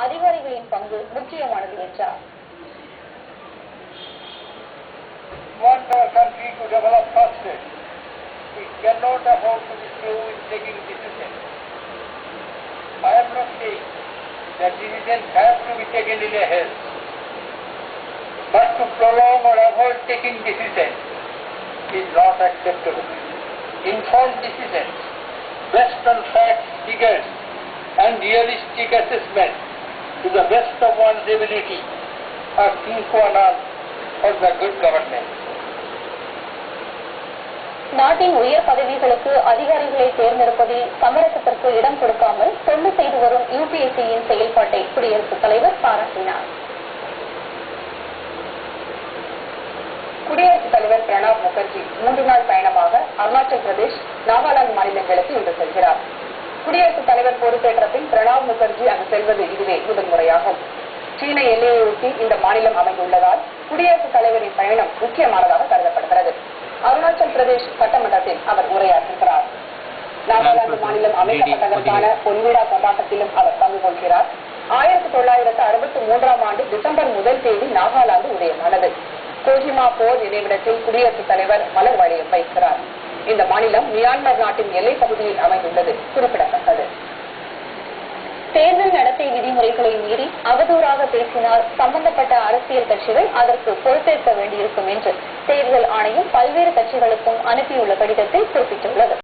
அதிகாரிகளின் பங்கு முக்கியமானது என்றார். Want our country to develop faster. We cannot afford to be slow in taking decisions. I am not saying that decisions have to be taken in a haste, but to prolong or avoid taking decisions is not acceptable. Informed decisions based on facts, figures and realistic assessment to the best of one's ability are sine qua non for the good government. நாட்டின் உயர் பதவிகளுக்கு அதிகாரிகளை தேர்ந்தெடுப்பதில் சமரசத்திற்கு இடம் கொடுக்காமல் தொண்டு செய்து வரும் UPSCயின் செயல்பாட்டை குடியரசுத் தலைவர் பாராட்டினார். குடியரசுத் தலைவர் பிரணாப் முகர்ஜி 3 நாள் பயணமாக அருணாச்சல் பிரதேஷ், நாகாலாந்து மாநிலங்களுக்கு இன்று செல்கிறார். குடியரசுத் தலைவர் பொறுப்பேற்ற பின் பிரணாப் முகர்ஜி அங்கு செல்வது இதுவே முதன்முறையாகும். சீன எல்லையை ஒட்டி இந்த மாநிலம் அமைந்துள்ளதால் குடியரசுத் தலைவரின் பயணம் முக்கியமானதாக கருதப்படுகிறது. அருணாச்சல் பிரதேஷ் சட்டமன்றத்தில் அவர் உரையாற்றுகிறார். நாகாலாந்து மாநிலம் அமைக்கப்பட்டதற்கான பொன்விழா கொண்டாட்டத்திலும் அவர் பங்கு கொள்கிறார். 1963ஆம் ஆண்டு டிசம்பர் 1 தேதி நாகாலாந்து உதயமானது. கோஹிமா போர் நினைவிடத்தில் குடியரசுத் தலைவர் மலர் வளையம் வைக்கிறார். இந்த மாநிலம் மியான்மர் நாட்டின் எல்லைப் பகுதியில் அமைந்துள்ளது குறிப்பிடத்தக்கது. தேர்தல் நடத்தை விதிமுறைகளை மீறி அவதூறாக பேசினால் சம்பந்தப்பட்ட அரசியல் கட்சிகள் அதற்கு பொறுப்பேற்க வேண்டியிருக்கும் என்று தேர்தல் ஆணையம் பல்வேறு கட்சிகளுக்கும் அனுப்பியுள்ள கடிதத்தில் குறிப்பிட்டுள்ளது.